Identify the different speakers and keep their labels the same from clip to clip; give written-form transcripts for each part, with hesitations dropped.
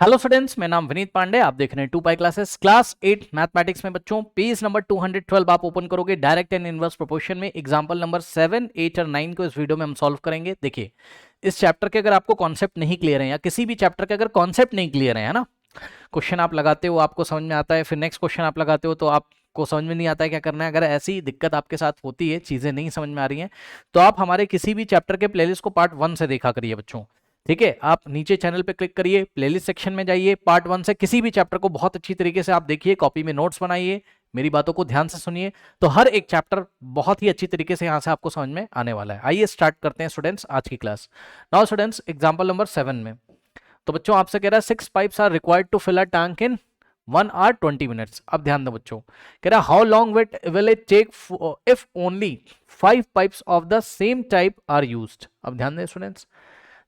Speaker 1: Hello students, मेरा नाम विनीत पांडे। आप देख रहे हैं 2 पाई क्लासेस क्लास 8 मैथमेटिक्स में। बच्चों पेज नंबर 212 आप ओपन करोगे। डायरेक्ट एंड इनवर्स प्रोपोर्शन में एग्जांपल नंबर 7, 8 और 9 को इस वीडियो में हम सॉल्व करेंगे। देखिए, इस चैप्टर के अगर आपको कॉन्सेप्ट नहीं क्लियर है या किसी भी चैप्टर के अगर कॉन्सेप्ट नहीं क्लियर है ना, क्वेश्चन आप लगाते हो आपको समझ में आता है, फिर नेक्स्ट क्वेश्चन आप लगाते हो तो आपको समझ में नहीं आता है क्या करना है। अगर ऐसी दिक्कत आपके साथ होती है, चीजें नहीं समझ में आ रही हैं, तो आप हमारे किसी भी चैप्टर के प्लेलिस्ट को पार्ट 1 से देखा करिए बच्चों। ठीक है, आप नीचे चैनल पे क्लिक करिए, प्लेलिस्ट सेक्शन में जाइए, पार्ट 1 से किसी भी चैप्टर को बहुत अच्छी तरीके से आप देखिए, कॉपी में नोट्स बनाइए, मेरी बातों को ध्यान से सुनिए, तो हर एक चैप्टर बहुत ही अच्छी तरीके से यहां से आपको समझ में आने वाला है। आइए स्टार्ट करते हैं स्टूडेंट्स आज की class. Now students, example number 7 में तो बच्चों आपसे कह रहा है 6 pipes are required to fill a tank in 1 hour 20 minutes। अब ध्यान दो बच्चों, कह रहा how long will it take if only 5 pipes of the same type are used. अब ध्यान दें स्टूडेंट्स,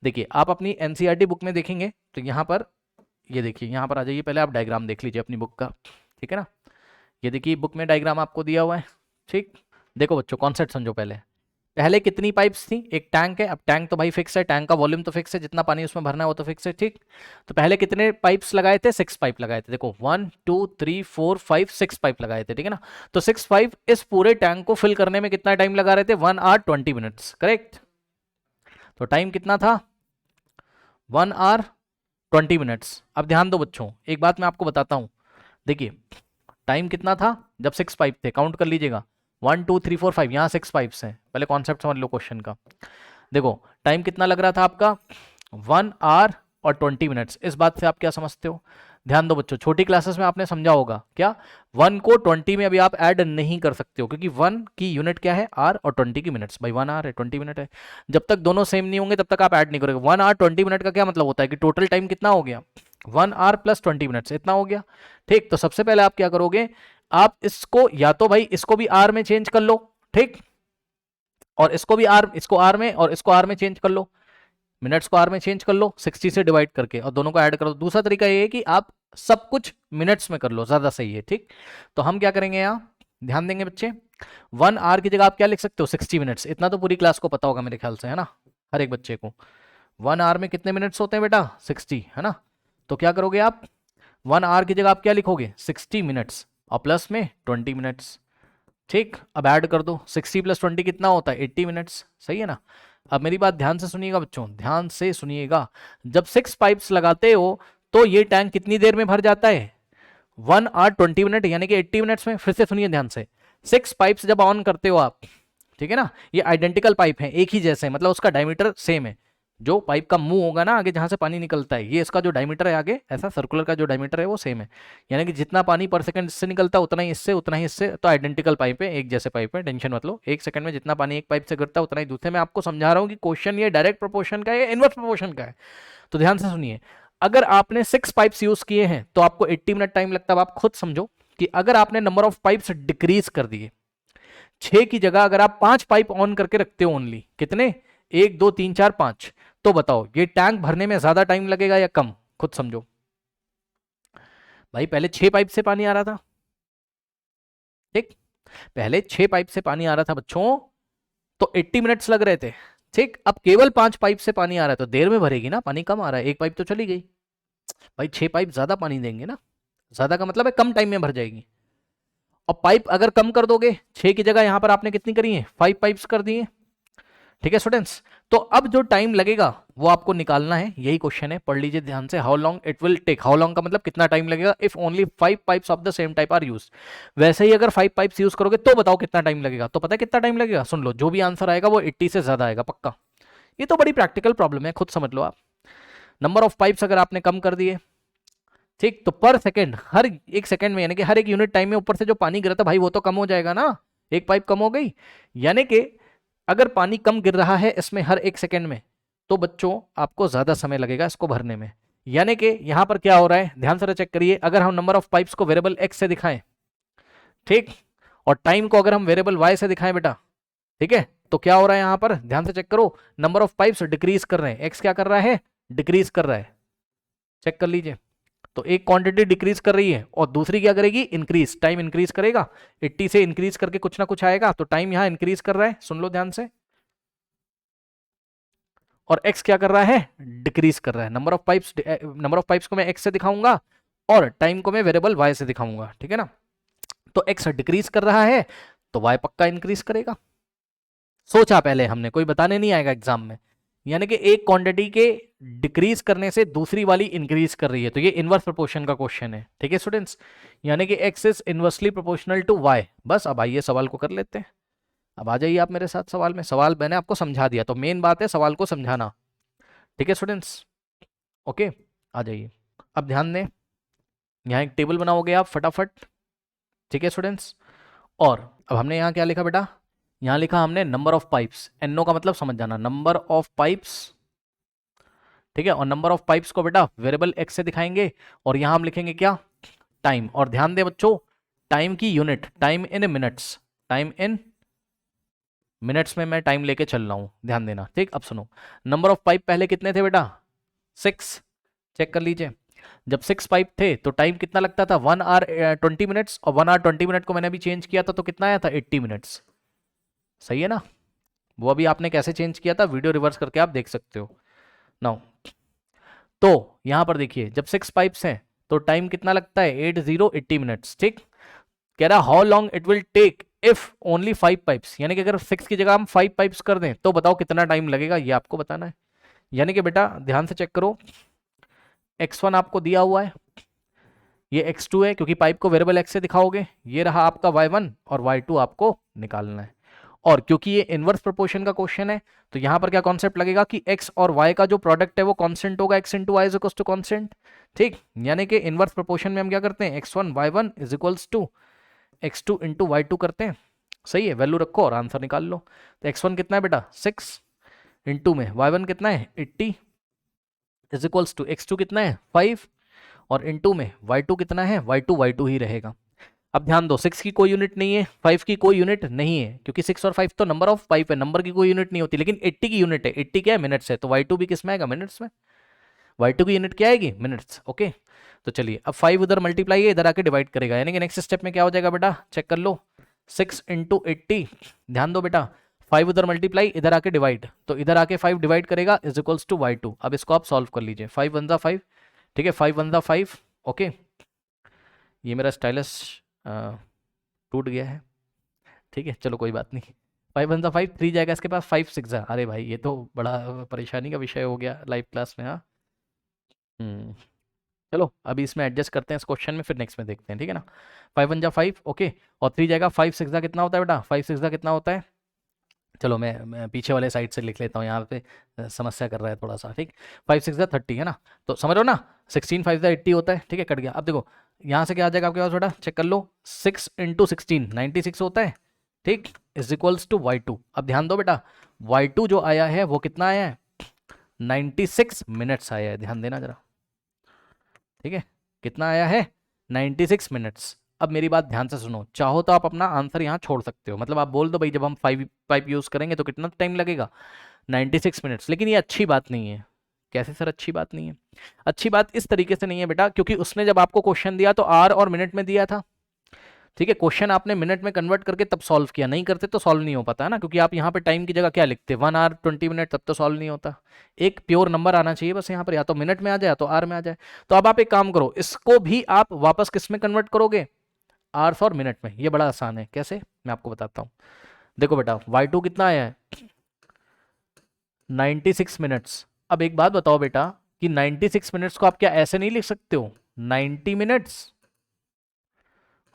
Speaker 1: देखिए आप अपनी एनसीईआरटी बुक में देखेंगे तो यहाँ पर ये देखिए, यहाँ पर आ जाइए, पहले आप डायग्राम देख लीजिए अपनी बुक का। ठीक है ना, ये देखिए बुक में डायग्राम आपको दिया हुआ है। ठीक, देखो बच्चों कॉन्सेप्ट समझो। पहले कितनी पाइप्स थी, एक टैंक है। अब टैंक तो भाई फिक्स है, टैंक का वॉल्यूम तो फिक्स है, जितना पानी उसमें भरना है वो तो फिक्स है। ठीक, तो पहले कितने पाइप्स लगाए थे, 6 पाइप लगाए थे। देखो 1 2 3 4 5 6 पाइप लगाए थे। ठीक है ना, तो 6 पाइप इस पूरे टैंक को फिल करने में कितना टाइम लगा रहे थे, 1 hour 20 minutes। करेक्ट, तो टाइम कितना था, 1 hour 20 minutes। अब ध्यान दो बच्चों, एक बात मैं आपको बताता हूं। देखिए टाइम कितना था जब 6 पाइप थे, काउंट कर लीजिएगा, 1 2 3 4 5, यहाँ 6 पाइप्स हैं। पहले कॉन्सेप्ट समझ लो क्वेश्चन का। देखो टाइम कितना लग रहा था आपका, 1 hour और 20 minutes। इस बात से आप क्या समझते हो, ध्यान दो बच्चों, छोटी क्लासेस में आपने समझा होगा क्या, 1 को 20 में अभी आप ऐड नहीं कर सकते हो, क्योंकि 1 की यूनिट क्या है, आर, और 20 की मिनट्स। भाई 1 hour है, 20 मिनट है, जब तक दोनों सेम नहीं होंगे तब तक आप ऐड नहीं करोगे। 1 hour 20 मिनट का क्या मतलब होता है कि टोटल टाइम कितना हो गया, 1 hour प्लस 20 मिनट्स, इतना हो गया। ठीक, तो सबसे पहले आप क्या करोगे, आप इसको या तो भाई इसको भी आर में चेंज कर लो। ठीक, और इसको भी आर, इसको आर में और इसको आर में चेंज कर लो, मिनट्स को आर में चेंज कर लो 60 से डिवाइड करके, और दोनों को ऐड कर दो। दूसरा तरीका ये है कि आप सब कुछ मिनट्स में कर लो, ज्यादा सही है। ठीक, तो हम क्या करेंगे, यहाँ ध्यान देंगे बच्चे, 1 hour की जगह आप क्या लिख सकते हो, 60 मिनट्स। इतना तो पूरी क्लास को पता होगा मेरे ख्याल से, है ना, हर एक बच्चे को। 1 hour में कितने मिनट्स होते हैं बेटा, 60, है ना। तो क्या करोगे आप, 1 hour की जगह आप क्या लिखोगे, 60 मिनट्स और प्लस में 20 मिनट्स। ठीक, अब ऐड कर दो, 60 प्लस 20 कितना होता है, 80 मिनट्स। सही है ना। अब मेरी बात ध्यान से सुनिएगा बच्चों, ध्यान से सुनिएगा। जब 6 पाइप्स लगाते हो तो ये टैंक कितनी देर में भर जाता है, 1 hour 20 मिनट, यानी कि 80 मिनट्स में। फिर से सुनिए ध्यान से, 6 पाइप्स जब ऑन करते हो आप, ठीक है ना, ये आइडेंटिकल पाइप है, एक ही जैसे, मतलब उसका डायमीटर सेम है। जो पाइप का मुंह होगा ना आगे जहां से पानी निकलता है, ये इसका जो डायमीटर है आगे, ऐसा सर्कुलर का जो डायमीटर है वो सेम है। यानी कि जितना पानी पर सेकंड इससे निकलता है उतना ही इससे, उतना ही इससे, तो आइडेंटिकल पाइप है, एक जैसे पाइप है, टेंशन मत लो। एक सेकंड में जितना पानी एक पाइप से गिरता है उतना ही दूसरे में। आपको समझा रहा हूँ कि क्वेश्चन ये डायरेक्ट प्रोपोर्शन का है या इनवर्स प्रोपोर्शन का है। तो ध्यान से सुनिए, अगर आपने 6 पाइप्स यूज किए हैं तो आपको 80 मिनट टाइम लगता है। अब आप खुद समझो कि अगर आपने नंबर ऑफ पाइप्स डिक्रीज कर दिए, 6 की जगह अगर आप 5 पाइप ऑन करके रखते हो, ओनली कितने, 1 2 3 4 5, तो बताओ ये टैंक भरने में ज्यादा टाइम लगेगा या कम, खुद समझो। भाई पहले 6 पाइप से पानी आ रहा था। ठीक, पहले 6 पाइप से पानी आ रहा था बच्चों, तो 80 मिनट्स लग रहे थे। ठीक, अब केवल 5 पाइप से पानी आ रहा है तो देर में भरेगी ना, पानी कम आ रहा है, एक पाइप तो चली गई। भाई 6 पाइप ज्यादा पानी देंगे ना, ज्यादा का मतलब है कम टाइम में भर जाएगी। और पाइप अगर कम कर दोगे, 6 की जगह यहां पर आपने कितनी करी है, 5 पाइप्स कर दिए। ठीक है स्टूडेंट्स, तो अब जो टाइम लगेगा वो आपको निकालना है, यही क्वेश्चन है, पढ़ लीजिए ध्यान से। How long it will take, how long का मतलब कितना टाइम लगेगा, if only 5 pipes of the same type are use. वैसे ही अगर 5 पाइप्स यूज करोगे तो बताओ कितना टाइम लगेगा। तो पता है कितना टाइम लगेगा, सुन लो, जो भी आंसर आएगा वो 80 से ज्यादा आएगा पक्का। ये तो बड़ी प्रैक्टिकल प्रॉब्लम है, खुद समझ लो आप। नंबर ऑफ पाइप्स अगर आपने कम कर दिए, ठीक, तो पर सेकेंड, हर एक सेकेंड में, यानी कि हर एक यूनिट टाइम में ऊपर से जो पानी गिरा था भाई वो तो कम हो जाएगा ना, एक पाइप कम हो गई। यानी कि अगर पानी कम गिर रहा है इसमें हर एक सेकेंड में, तो बच्चों आपको ज्यादा समय लगेगा इसको भरने में। यानी कि यहां पर क्या हो रहा है, ध्यान से चेक करिए। अगर हम नंबर ऑफ पाइप्स को वेरिएबल एक्स से दिखाएं, ठीक, और टाइम को अगर हम वेरिएबल वाई से दिखाएं बेटा, ठीक है, तो क्या हो रहा है यहां पर, ध्यान से चेक करो, नंबर ऑफ पाइप्स डिक्रीज कर रहे हैं, एक्स क्या कर रहा है, डिक्रीज कर रहा है। चेक कर लीजिए, तो एक क्वांटिटी डिक्रीज कर रही है और दूसरी क्या करेगी, इंक्रीज, टाइम इंक्रीज करेगा। 80 से इंक्रीज करके कुछ ना कुछ आएगा, तो टाइम यहां इंक्रीज कर रहा है, सुन लो ध्यान से। और x क्या कर रहा है, डिक्रीज कर रहा है। नंबर ऑफ पाइप्स को मैं x से दिखाऊंगा और टाइम को मैं वेरिएबल y से दिखाऊंगा, ठीक है ना। तो x डिक्रीज कर रहा है तो y पक्का इंक्रीज करेगा। सोचा पहले हमने, कोई बताने नहीं आएगा एग्जाम में। यानी कि एक क्वांटिटी के डिक्रीज करने से दूसरी वाली इंक्रीज कर रही है, तो ये इनवर्स प्रोपोर्शन का क्वेश्चन है, ठीक है स्टूडेंट्स। यानी कि x is inversely proportional to y। बस अब आइए सवाल को कर लेते हैं। अब आ जाइए आप मेरे साथ सवाल में। सवाल मैंने आपको समझा दिया, तो मेन बात है सवाल को समझाना, ठीक है स्टूडेंट्स। ओके, आ जाइए। अब ध्यान दें, यहाँ एक टेबल बनाओगे आप फटाफट, ठीक है स्टूडेंट्स। और अब हमने यहाँ क्या लिखा बेटा, यहाँ लिखा हमने नंबर ऑफ पाइप्स। एनओ का मतलब समझ जाना, नंबर ऑफ पाइप्स, ठीक है। और नंबर ऑफ पाइप्स को बेटा वेरिएबल एक्स से दिखाएंगे और यहाँ हम लिखेंगे क्या, टाइम। और ध्यान दें बच्चों, टाइम की unit, time in minutes, time in minutes में मैं टाइम लेके चल रहा हूँ, ध्यान देना, ठीक। अब सुनो, नंबर ऑफ पाइप पहले कितने थे बेटा, 6। चेक कर लीजिए, जब 6 पाइप थे तो टाइम कितना लगता था, 1 आवर 20 मिनट्स। और 1 आवर 20 मिनट को मैंने अभी चेंज किया था तो कितना आया था, 80 मिनट्स। सही है ना। वो अभी आपने कैसे चेंज किया था, वीडियो रिवर्स करके आप देख सकते हो। नाउ तो यहां पर देखिए, जब 6 पाइप्स हैं तो टाइम कितना लगता है, 80 मिनट्स, ठीक। कह रहा how long it will take if only 5 pipes. यानी कि अगर 6 की जगह हम 5 पाइप्स कर दें तो बताओ कितना टाइम लगेगा, ये आपको बताना है। यानी कि बेटा ध्यान से चेक करो, x1 आपको दिया हुआ है, ये x2 है क्योंकि पाइप को वेरिएबल x से दिखाओगे, ये रहा आपका y1 और y2 आपको निकालना है। और क्योंकि ये इनवर्स प्रोपोर्शन का क्वेश्चन है तो यहां पर क्या कॉन्सेप्ट लगेगा कि x और y का जो प्रोडक्ट है वो कांस्टेंट होगा, x into y is equals to constant, ठीक। यानी कि इनवर्स प्रोपोर्शन में हम क्या करते हैं, x1 y1 is equals to x2 into y2 करते हैं। सही है, वैल्यू रखो और आंसर निकाल लो। तो x1 कितना है बेटा 6, इंटू में y1 कितना है 80 इज इक्वल्स टू x2 कितना है 5, और इंटू में y2 कितना है, y2 ही रहेगा। अब ध्यान दो, 6 की कोई यूनिट नहीं है, 5 की कोई यूनिट नहीं है, क्योंकि 6 और 5 तो नंबर ऑफ पाइप है, नंबर की कोई यूनिट नहीं होती। लेकिन 80 की यूनिट है, 80 क्या है, मिनट्स है, तो y2 भी किस में आएगा, मिनट्स में। y2 की यूनिट क्या आएगी, मिनट्स। ओके, तो चलिए अब 5 उधर मल्टीप्लाई है, इधर आके डिवाइड करेगा। यानी कि नेक्स्ट स्टेप में क्या हो जाएगा बेटा, चेक कर लो, 6 इंटू 80, ध्यान दो बेटा, 5 उधर मल्टीप्लाई, इधर आके डिवाइड, तो इधर आके 5 डिवाइड करेगा इज इक्वल्स टू y2। अब इसको आप सॉल्व कर लीजिए, 5 वन जा 5, ठीक है, 5 वन जा 5। ओके, ये मेरा स्टाइलस टूट गया है, ठीक है, चलो कोई बात नहीं। 5 वन जा 5, 3 जाएगा इसके पास, 5 6 जा, अरे भाई ये तो बड़ा परेशानी का विषय हो गया लाइव क्लास में। हाँ, चलो अभी इसमें एडजस्ट करते हैं इस क्वेश्चन में, फिर नेक्स्ट में देखते हैं, ठीक है ना। 5 वन जा 5, ओके, और 3 जाएगा, 5 6 जा कितना होता है बेटा, 5 6 जा कितना होता है, चलो मैं पीछे वाले साइड से लिख लेता हूँ, यहाँ पे समस्या कर रहा है थोड़ा सा, ठीक। 5 6 जा 30 है ना, तो समझ लो ना, 16 5 जा 80 होता है, ठीक है, कट गया। अब देखो यहाँ से क्या आ जाएगा आपके पास बेटा, चेक कर लो, 6 इंटू 16 96 होता है, ठीक, इज इक्वल्स टू y2। अब ध्यान दो बेटा, y2 जो आया है वो कितना आया है, 96 मिनट्स आया है, ध्यान देना जरा, ठीक है, कितना आया है, 96 मिनट्स। अब मेरी बात ध्यान से सुनो, चाहो तो आप अपना आंसर यहाँ छोड़ सकते हो, मतलब आप बोल दो भाई जब हम 5 पाइप यूज करेंगे तो कितना टाइम लगेगा, 96 मिनट्स। लेकिन ये अच्छी बात नहीं है। कैसे सर अच्छी बात नहीं है, अच्छी बात इस तरीके से नहीं है बेटा, क्योंकि उसने जब आपको क्वेश्चन दिया तो आर और मिनट में दिया था, ठीक है, क्वेश्चन आपने मिनट में कन्वर्ट करके तब सॉल्व किया, नहीं करते तो सॉल्व नहीं हो पाता है ना, क्योंकि आप यहाँ पे टाइम की जगह क्या लिखते, 1 आवर 20 मिनट, तब तो सॉल्व नहीं होता। एक प्योर नंबर आना चाहिए बस यहाँ पर, या तो मिनट में आ जाए या तो आर में आ जाए। तो अब आप एक काम करो, इसको भी आप वापस किस में कन्वर्ट करोगे, आवर्स और मिनट में। ये बड़ा आसान है, कैसे मैं आपको बताता हूँ। देखो बेटा y2 कितना आया है, 96 मिनट्स। अब एक बात बताओ बेटा कि 96 मिनट्स को आप क्या ऐसे नहीं लिख सकते हो, 90 मिनट्स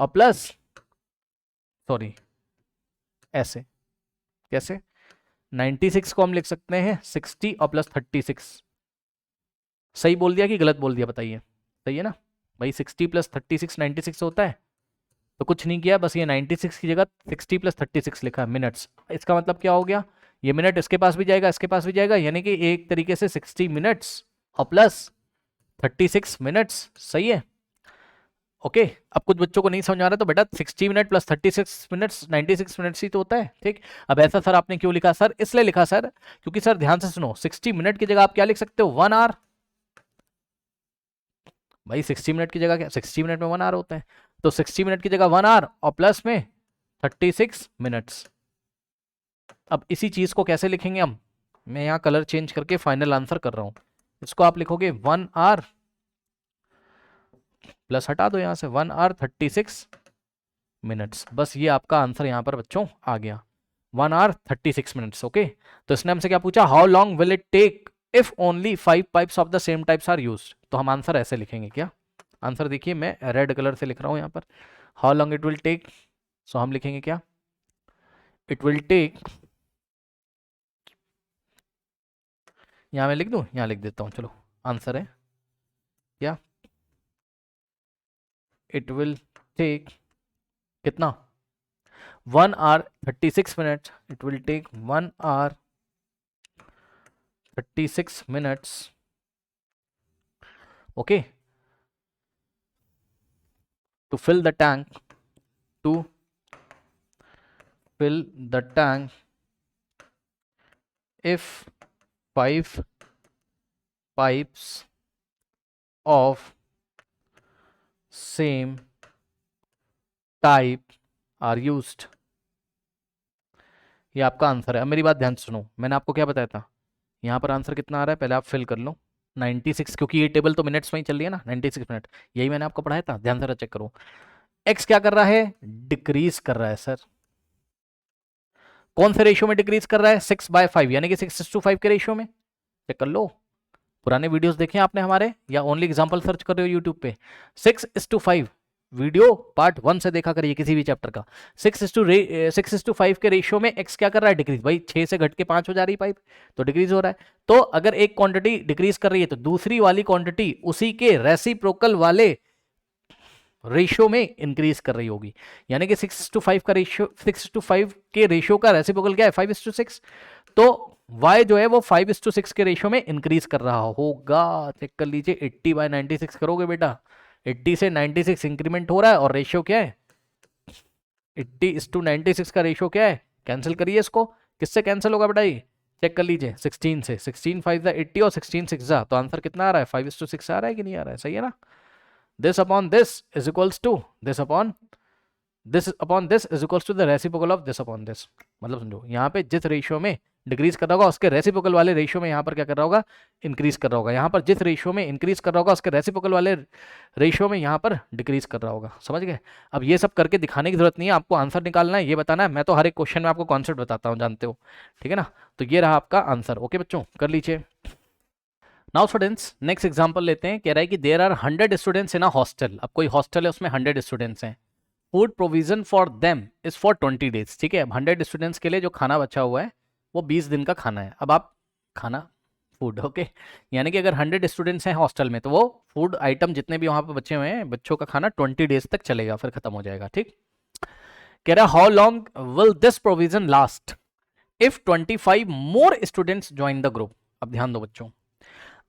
Speaker 1: और प्लस, सॉरी ऐसे, कैसे, 96 को हम लिख सकते हैं 60 और प्लस 36। सही बोल दिया कि गलत बोल दिया, बताइए, सही है ना भाई, 60 प्लस 36 96 होता है। तो कुछ नहीं किया, बस ये 96 की जगह 60 प्लस 36 लिखा, मिनट्स। इसका मतलब क्या हो गया, ये मिनट इसके पास भी जाएगा, इसके पास भी जाएगा, यानी कि एक तरीके से 60 मिनट्स और प्लस 36 मिनट्स। सही है, ओके। अब कुछ बच्चों को नहीं समझ आ रहा तो बेटा 60 मिनट प्लस 36 मिनट्स 96 मिनट्स ही तो होता है, ठीक। अब ऐसा सर आपने क्यों लिखा, सर इसलिए लिखा सर क्योंकि सर ध्यान से सुनो, 60 मिनट की जगह आप क्या लिख सकते हो, 1 आवर। भाई 60 मिनट की जगह क्या, 60 मिनट में 1 आवर होता है, तो 60 मिनट की जगह 1 आवर और प्लस में 36 मिनट्स। अब इसी चीज को कैसे लिखेंगे हम, मैं यहाँ कलर चेंज करके फाइनल आंसर कर रहा हूँ। इसको आप लिखोगे 1 आवर प्लस हटा दो यहाँ से 1 आवर 36 मिनट्स। बस ये आपका आंसर यहाँ पर बच्चों आ गया 1 आवर 36 मिनट्स। ओके, तो इसने हमसे क्या पूछा, how long will it take if only 5 pipes of the same types are used. तो हम आंसर ऐसे लिखेंगे, क्या आंसर देखिए, मैं रेड कलर से लिख रहा हूँ यहाँ पर, how long it will take. So हम लिखेंगे क्या, इट विल टेक, यहाँ मैं लिख दूँ, यहाँ लिख देता हूँ, चलो आंसर है क्या, इट विल टेक कितना 1 hour 36 minutes, it will take 1 hour 36 minutes. Okay, to fill the tank, to fill the tank if 5 pipes of same type are used। ये आपका आंसर है। अब मेरी बात ध्यान से सुनो, मैंने आपको क्या बताया था, यहाँ पर आंसर कितना आ रहा है पहले आप फिल कर लो 96, क्योंकि ये टेबल तो मिनट्स में ही चल रही है ना, 96 मिनट, यही मैंने आपको पढ़ाया था, ध्यान से चेक करो। एक्स क्या कर रहा है, डिक्रीज कर रहा है सर। कौन से रेशियो में डिक्रीज कर रहा है, 6/5, यानी कि 6:5 के रेशियो में। चेक कर लो, पुराने वीडियोस देखे आपने हमारे, या ओनली एग्जांपल सर्च कर रहे हो यूट्यूब पे। 6:5 वीडियो पार्ट 1 से देखा करिए किसी भी चैप्टर का। 6:5 के रेशियो में एक्स क्या कर रहा है, डिक्रीज। भाई 6 से घट के 5 हो जा रही पाइप, तो डिक्रीज हो रहा है। तो अगर एक क्वांटिटी डिक्रीज कर रही है तो दूसरी वाली क्वांटिटी उसी के रेसिप्रोकल वाले रेशियो में इंक्रीज कर रही होगी, यानी कि 6:5 का रेशियो, 6:5 के रेशियो का रेसिप्रोकल क्या है, 5:6। तो y जो है वो 5:6 के रेशियो में इंक्रीज कर रहा होगा। चेक कर लीजिए, 80/96 करोगे बेटा, 80 से 96 इंक्रीमेंट हो रहा है, और रेशियो क्या है, 80:96 का रेशियो क्या है, कैंसिल करिए इसको, किससे कैंसिल होगा बेटा, ये चेक कर लीजिए 16 से, 16 5 80 और 16 6, तो आंसर कितना आ रहा है, 5:6 आ रहा है कि नहीं आ रहा है, सही है ना। this upon this is equals to this upon this is equals to the reciprocal of this upon this। मतलब समझो, यहाँ पे जिस रेशियो में डिक्रीज कर रहा होगा उसके रेसिप्रोकल वाले रेशियो में यहाँ पर क्या कर रहा होगा, इंक्रीज कर रहा होगा। यहाँ पर जिस रेशियो में इंक्रीज कर रहा होगा उसके रेसिप्रोकल वाले रेशियो में यहाँ पर डिक्रीज कर रहा होगा। समझ गए। अब ये सब करके दिखाने की जरूरत नहीं है, आपको आंसर निकालना है, ये बताना है। मैं तो हर एक क्वेश्चन में आपको कॉन्सेप्ट बताता हूँ, जानते हो, ठीक है ना। तो ये रहा आपका आंसर। ओके बच्चों, कर लीजिए। नाउ स्टूडेंट्स, नेक्स्ट एग्जांपल लेते हैं। कह रहा है कि there are 100 students in a hostel. अब कोई हॉस्टल है, उसमें 100 स्टूडेंट्स हैं। Food provision for them is for 20 days. ठीक है, अब 100 स्टूडेंट्स के लिए जो खाना बचा हुआ है वो 20 दिन का खाना है। अब आप खाना फूड, ओके, यानी कि अगर 100 स्टूडेंट्स हैं हॉस्टल में तो वो फूड आइटम जितने भी वहाँ पे बचे हुए हैं, बच्चों का खाना 20 डेज तक चलेगा, फिर खत्म हो जाएगा। ठीक, कह रहा how long will this provision last if 25 more students join the group. अब ध्यान दो बच्चों,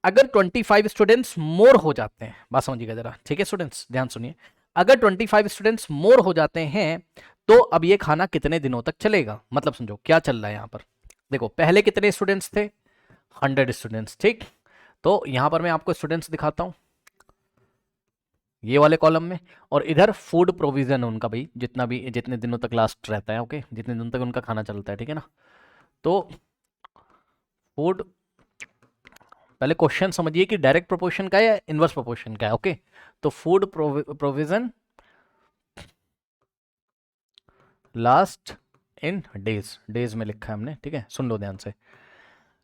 Speaker 1: अगर 25 स्टूडेंट्स मोर हो जाते हैं, बात समझिएगा जरा, ठीक है स्टूडेंट्स, ध्यान सुनिए। अगर 25 स्टूडेंट्स मोर हो जाते हैं तो अब ये खाना कितने दिनों तक चलेगा। मतलब समझो क्या चल रहा है यहाँ पर। देखो पहले कितने स्टूडेंट्स थे, 100 स्टूडेंट्स। ठीक, तो यहाँ पर मैं आपको स्टूडेंट्स दिखाता हूँ ये वाले कॉलम में, और इधर फूड प्रोविजन उनका, भाई जितना भी, जितने दिनों तक लास्ट रहता है, ओके, जितने दिनों तक उनका खाना चलता है, ठीक है ना। तो फूड, पहले क्वेश्चन समझिए कि डायरेक्ट प्रोपोर्शन का है या इनवर्स प्रोपोर्शन का है। ओके, तो food provision last in days, days में लिखा है हमने, ठीक है, सुन लो ध्यान से।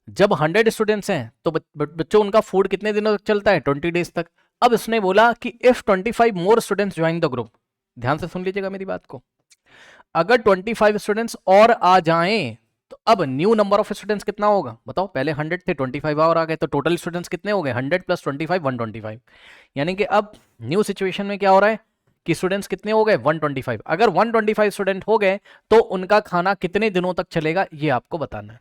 Speaker 1: जब 100 स्टूडेंट्स हैं तो बच्चों उनका फूड कितने दिनों तक चलता है, 20 डेज तक। अब इसने बोला कि if 25 more students join the group, ध्यान से सुन लीजिएगा मेरी बात को, अगर 25 स्टूडेंट्स और आ जाएं तो अब न्यू नंबर ऑफ स्टूडेंट्स कितना होगा बताओ। पहले 100 थे, 25 और आ गए, तो टोटल स्टूडेंट्स कितने हो गए, 100 + 25 125। यानी कि अब न्यू सिचुएशन में क्या हो रहा है कि स्टूडेंट्स कितने हो गए, 125। अगर 125 स्टूडेंट हो गए तो उनका खाना कितने दिनों तक चलेगा, ये आपको बताना है।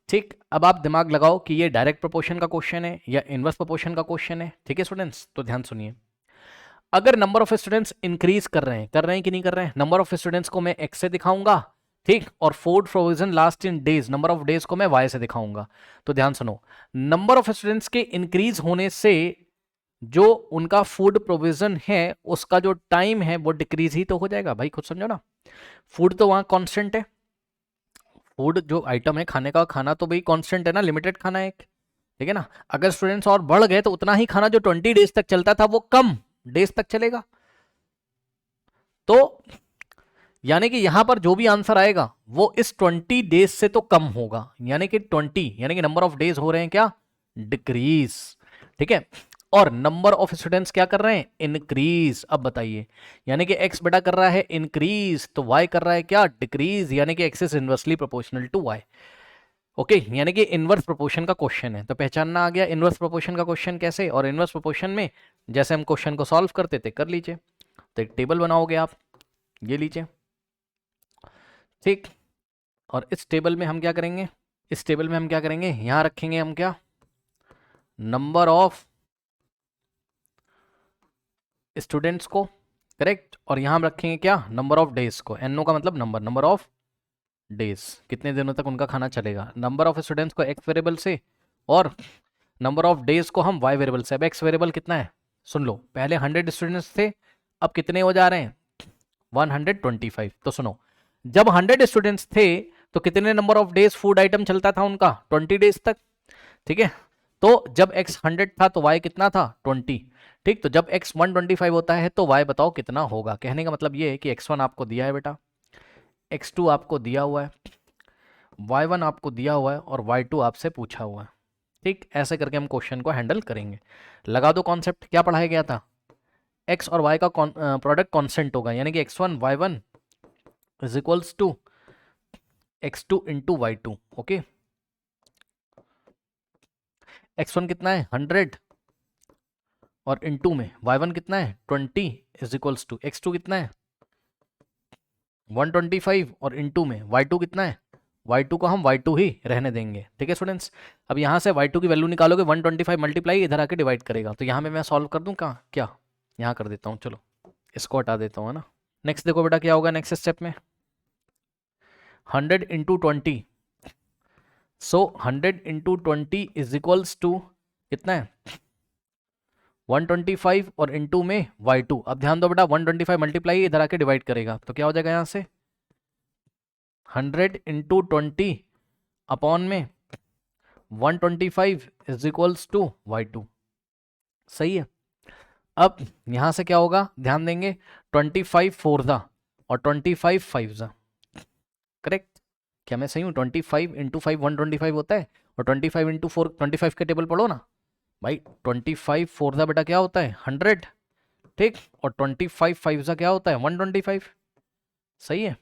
Speaker 1: ठीक, अब आप दिमाग लगाओ कि ये डायरेक्ट प्रोपोर्शन का क्वेश्चन है या इनवर्स प्रोपोर्शन का क्वेश्चन है। ठीक है स्टूडेंट्स, तो ध्यान सुनिए। अगर नंबर ऑफ स्टूडेंट्स इंक्रीज कर रहे हैं कि नहीं कर रहे हैं, नंबर ऑफ स्टूडेंट्स को मैं एक्स से दिखाऊंगा, ठीक, और food provision last in days, number of days को मैं वाई से दिखाऊंगा। तो ध्यान सुनो, नंबर ऑफ स्टूडेंट्स के इंक्रीज होने से जो उनका फूड प्रोविजन है उसका जो टाइम है वो डिक्रीज ही तो हो जाएगा। भाई खुद समझो ना, फूड तो वहां कांस्टेंट है, फूड जो आइटम है खाने का, खाना तो भाई कांस्टेंट है ना, लिमिटेड खाना है एक, ठीक है ना। अगर स्टूडेंट्स और बढ़ गए तो उतना ही खाना जो 20 डेज तक चलता था वो कम डेज तक चलेगा। तो यानी कि यहां पर जो भी आंसर आएगा वो इस 20 डेज से तो कम होगा, यानी कि 20 यानी कि नंबर ऑफ डेज हो रहे हैं क्या, डिक्रीज, ठीक है। और नंबर ऑफ स्टूडेंट्स क्या कर रहे हैं, इंक्रीज। अब बताइए, यानी कि x बेटा कर रहा है इंक्रीज तो y कर रहा है क्या, डिक्रीज, यानी कि x is inversely proportional to y। Okay, यानी कि इनवर्स प्रोपोर्शन का क्वेश्चन है, तो पहचानना आ गया इनवर्स प्रोपोर्शन का क्वेश्चन कैसे। और इनवर्स प्रोपोर्शन में जैसे हम क्वेश्चन को सॉल्व करते थे, कर लीजिए। तो एक टेबल बनाओगे आप, ये लीजिए, ठीक। और इस टेबल में हम क्या करेंगे, इस टेबल में हम क्या करेंगे, यहां रखेंगे हम क्या, नंबर ऑफ स्टूडेंट्स को, करेक्ट। और यहां हम रखेंगे क्या, नंबर ऑफ डेज को, एनओ का मतलब नंबर ऑफ डेज, कितने दिनों तक उनका खाना चलेगा। नंबर ऑफ स्टूडेंट्स को एक्स वेरिएबल से और नंबर ऑफ डेज को हम वाई वेरिएबल से। अब एक्स वेरिएबल कितना है, सुन लो, पहले 100 स्टूडेंट्स थे, अब कितने हो जा रहे हैं, 125। तो सुनो, जब 100 स्टूडेंट्स थे तो कितने number of days food item चलता था उनका, 20 डेज तक, ठीक है। तो जब x 100 था तो y कितना था, 20, ठीक। तो जब x 125 होता है तो y बताओ कितना होगा। कहने का मतलब ये है कि x1 आपको दिया है बेटा, x2 आपको दिया हुआ है, y1 आपको दिया हुआ है और y2 आपसे पूछा हुआ है, ठीक। ऐसे करके हम क्वेश्चन को हैंडल करेंगे। लगा दो कॉन्सेप्ट, क्या पढ़ाया गया था, x और y का प्रोडक्ट कांस्टेंट होगा, यानी कि x1 y1 is equals to x2 into y2। Okay, x1 कितना है 100 और इंटू में y1 कितना है 20 इज इक्वल्स टू x2 कितना है 125 और इंटू में y2 कितना है, y2 को हम y2 ही रहने देंगे, ठीक है स्टूडेंट्स। अब यहाँ से y2 की वैल्यू निकालोगे, 125 मल्टीप्लाई इधर आके डिवाइड करेगा, तो यहाँ पे मैं सॉल्व कर दूँ कहाँ, क्या यहाँ कर देता हूँ, चलो इसको हटा देता हूँ, है ना। नेक्स्ट देखो बेटा क्या होगा नेक्स्ट स्टेप में, 100 into 20, so 100 into 20 is equals to कितना है 125 और इंटू में y2। अब ध्यान दो बेटा, 125 मल्टीप्लाई इधर आके डिवाइड करेगा, तो क्या हो जाएगा यहाँ से 100 इंटू 20 अपॉन में 125 इज इक्वल्स टू y2, सही है। अब यहां से क्या होगा, ध्यान देंगे, 25 फोर दा और 25 फाइव दा, करेक्ट। क्या मैं सही हूँ, 25 इंटू 5 125 होता है, और 25 इंटू 4 25 के टेबल पढ़ो ना भाई, 25 फोर दा बेटा क्या होता है 100, ठीक। और 25 फाइव दा क्या होता है 125, सही है।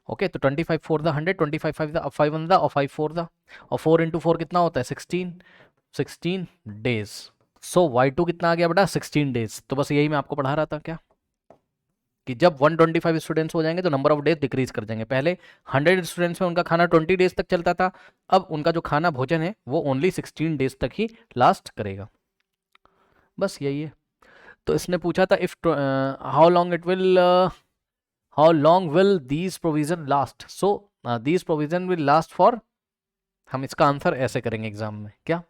Speaker 1: ओके, तो 25 फोर दा 100, 25 फाइव दा 5 वन दा और 5 फोर दा, और 4 इंटू 4 कितना होता है 16 डेज। सो y2 कितना आ गया बेटा 16 डेज। तो बस यही मैं आपको पढ़ा रहा था क्या, कि जब 125 स्टूडेंट्स हो जाएंगे तो नंबर ऑफ डेज डिक्रीज कर देंगे। पहले 100 स्टूडेंट्स में उनका खाना 20 डेज तक चलता था, अब उनका जो खाना भोजन है वो ओनली 16 डेज तक ही लास्ट करेगा, बस यही है। तो इसने पूछा था if how long will these provision last, so these provision will last for, हम इसका आंसर ऐसे करेंगे एग्जाम में, क्या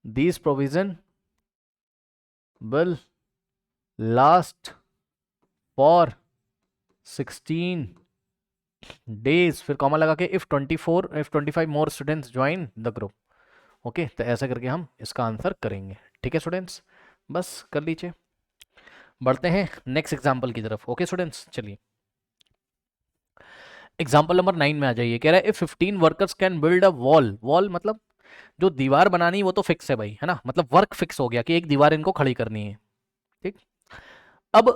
Speaker 1: these provision will last for 16 days, फिर कॉमा लगा के if 25 more students join the group। Okay, तो ऐसा करके हम इसका आंसर करेंगे, ठीक है स्टूडेंट्स, बस कर लीजिए। बढ़ते हैं नेक्स्ट एग्जाम्पल की तरफ। ओके स्टूडेंट्स, चलिए एग्जाम्पल नंबर 9 में आ जाइए। कह रहा है if 15 workers can build a wall, wall मतलब जो दीवार बनानी वो तो फिक्स है भाई, है ना, मतलब वर्क फिक्स हो गया कि एक दीवार इनको खड़ी करनी है, ठीक। अब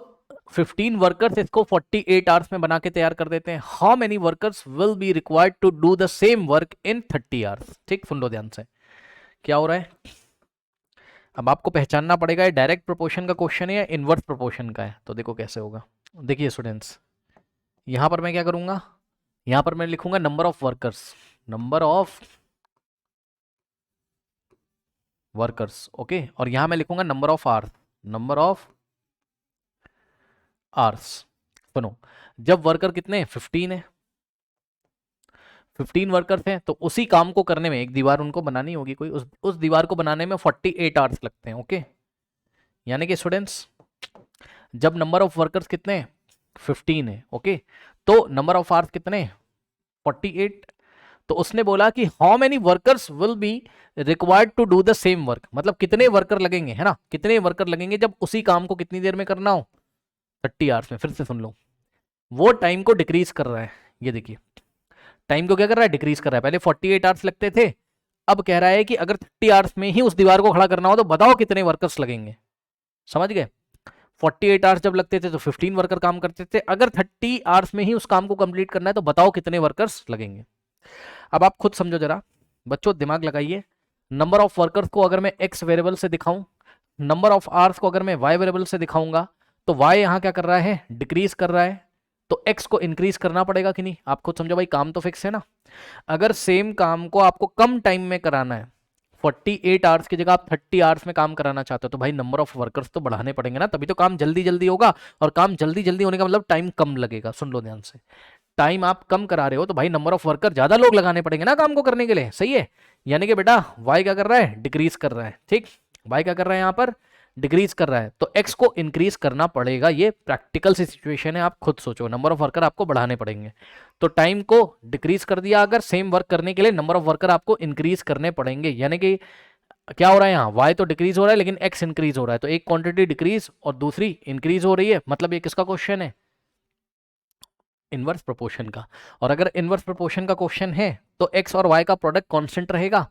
Speaker 1: 15 वर्कर्स इसको 48 आवर्स में बना के तैयार कर देते हैं। How many workers will be required to do the same work in 30 hours, ठीक। सुन लो ध्यान से क्या हो रहा है। अब आपको पहचानना पड़ेगा ये डायरेक्ट प्रोपोर्शन का क्वेश्चन है या इनवर्स प्रोपोर्शन का है। तो देखो कैसे होगा, देखिए स्टूडेंट्स, यहां पर मैं क्या करूंगा, यहां पर मैं लिखूंगा number of workers, number of workers, okay. और यहां मैं लिखूंगा number of hours, number of hours. सुनो, जब वर्कर कितने 15 है, 15 वर्कर्स हैं, तो उसी काम को करने में एक दीवार उनको बनानी होगी कोई, उस दीवार को बनाने में 48 आवर्स लगते हैं, ओके। यानी कि स्टूडेंट्स जब नंबर ऑफ वर्कर्स कितने हैं 15 है। ओके, तो नंबर ऑफ आवर्स कितने, 48। तो उसने बोला कि how many workers will be required to do the same work, मतलब कितने वर्कर लगेंगे, है ना, कितने वर्कर लगेंगे जब उसी काम को कितनी देर में करना हो, 30 आवर्स में। फिर से सुन लो, वो टाइम को डिक्रीज कर रहा है। ये देखिए, टाइम को क्या कर रहा है, डिक्रीज कर रहा है। पहले 48 आवर्स लगते थे, अब कह रहा है कि अगर 30 आवर्स में ही उस दीवार को खड़ा करना हो तो बताओ कितने वर्कर्स लगेंगे। समझ गए, 48 आवर्स जब लगते थे तो 15 वर्कर काम करते थे, अगर 30 आवर्स में ही उस काम को कंप्लीट करना है तो बताओ कितने वर्कर्स लगेंगे। अब आप खुद समझो जरा बच्चों, दिमाग लगाइए। नंबर ऑफ वर्कर्स को अगर मैं एक्स वेरिएबल से दिखाऊं, नंबर ऑफ आवर्स को अगर मैं वाई वेरिएबल से दिखाऊंगा, तो वाई यहां क्या कर रहा है, डिक्रीज कर रहा है, तो एक्स को इंक्रीज करना पड़ेगा कि नहीं। आप खुद समझो भाई, काम तो फिक्स है ना। अगर सेम काम को आपको कम टाइम में कराना है, 48 आवर्स की जगह आप 30 आवर्स में काम कराना चाहते हो, तो भाई नंबर ऑफ वर्कर्स तो बढ़ाने पड़ेंगे ना, तभी तो काम जल्दी जल्दी होगा। और काम जल्दी जल्दी होने का मतलब टाइम कम लगेगा। सुन लो ध्यान से, टाइम आप कम करा रहे हो तो भाई नंबर ऑफ वर्कर ज्यादा लोग लगाने पड़ेंगे ना काम को करने के लिए। सही है, यानी कि बेटा वाई क्या कर रहा है, डिक्रीज कर रहा है। ठीक, वाई क्या कर रहा है यहाँ पर, डिक्रीज कर रहा है, तो एक्स को इंक्रीज करना पड़ेगा। ये प्रैक्टिकल सी सिचुएशन है, आप खुद सोचो, नंबर ऑफ वर्कर आपको बढ़ाने पड़ेंगे। तो टाइम को डिक्रीज कर दिया, अगर सेम वर्क करने के लिए नंबर ऑफ वर्कर आपको इंक्रीज करने पड़ेंगे। यानी कि क्या हो रहा है यहाँ, वाई तो डिक्रीज हो रहा है लेकिन एक्स इंक्रीज हो रहा है, तो एक क्वांटिटी डिक्रीज और दूसरी इंक्रीज हो रही है। मतलब ये किसका क्वेश्चन है, इनवर्स प्रोपोर्शन का। और अगर इनवर्स प्रोपोर्शन का क्वेश्चन है तो एक्स और वाई का प्रोडक्ट कांस्टेंट रहेगा,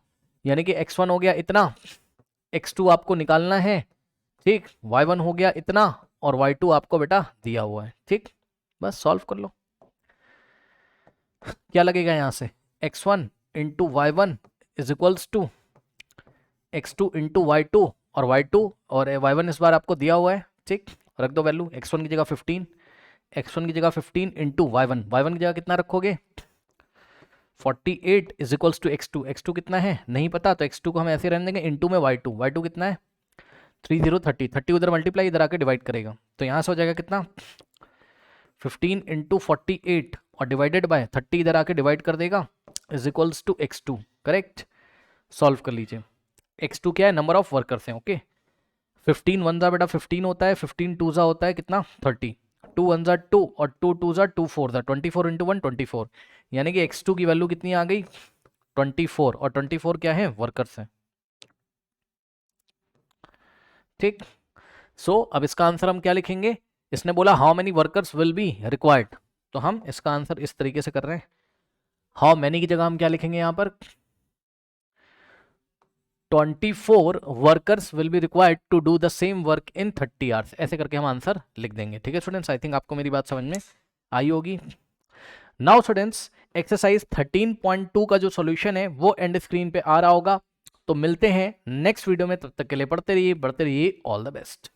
Speaker 1: यानी कि x1 हो गया इतना, x2 आपको निकालना है। ठीक, y1 हो गया इतना और y2 आपको बेटा दिया हुआ है। ठीक, बस सॉल्व कर लो। क्या लगेगा यहां से, x1 into y1 is equals to x2 into y2, और y2 और y1 इस बार आपको दिया हुआ है। ठीक, रख दो वैल्यू, x1 की जगह 15, x1 की जगह 15 इंटू y1, y1 की जगह कितना रखोगे, 48 is equals to x2, x2 कितना है नहीं पता, तो x2 को हम ऐसे रहने देंगे, इंटू में y2, y2 कितना है 30, 30 उधर मल्टीप्लाई, इधर आके डिवाइड करेगा, तो यहाँ से हो जाएगा कितना 15 इंटू 48 और डिवाइडेड बाय 30 इधर आके डिवाइड कर देगा, is equals to x2। Correct, solve कर लीजिए। x2 क्या है, नंबर ऑफ वर्कर्स हैं। ओके, 15 वन जा बेटा 15 होता है, 15 टू जा होता है कितना 30, 2 वन जा 2 और 2 टू जा 2 4 जा 24 इंटू 1 24, यानी कि x2 की वैल्यू कितनी आ गई 24, और 24 क्या है, वर्कर्स हैं। ठीक, सो अब इसका आंसर हम क्या लिखेंगे, इसने बोला how many workers will be required, तो हम इसका आंसर इस तरीके से कर रहे हैं। हाउ मेनी की जगह हम क्या लिखेंगे यहाँ पर, 24 workers will be required to do the same work in 30 hours, ऐसे करके हम आंसर लिख देंगे। ठीक है स्टूडेंट्स, आई थिंक आपको मेरी बात समझ में आई होगी। नाउ स्टूडेंट्स, एक्सरसाइज 13.2 का जो सॉल्यूशन है वो एंड स्क्रीन पे आ रहा होगा। तो मिलते हैं नेक्स्ट वीडियो में, तब तक के लिए पढ़ते रहिए, बढ़ते रहिए, ऑल द बेस्ट।